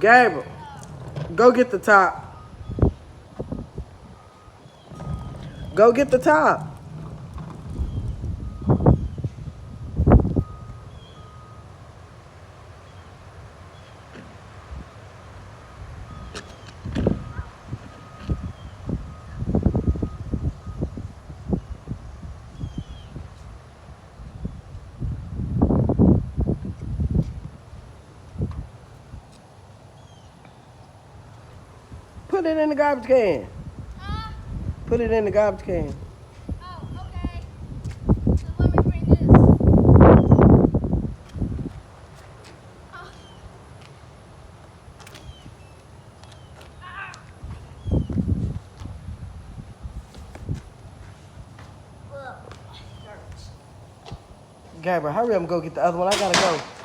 Gabriel, go get the top. Go get the top. Put it in the garbage can. Put it in the garbage can. Oh, okay. So let me bring this. Oh. Ah. Ugh. Gabriel, hurry up and go get the other one. I gotta go.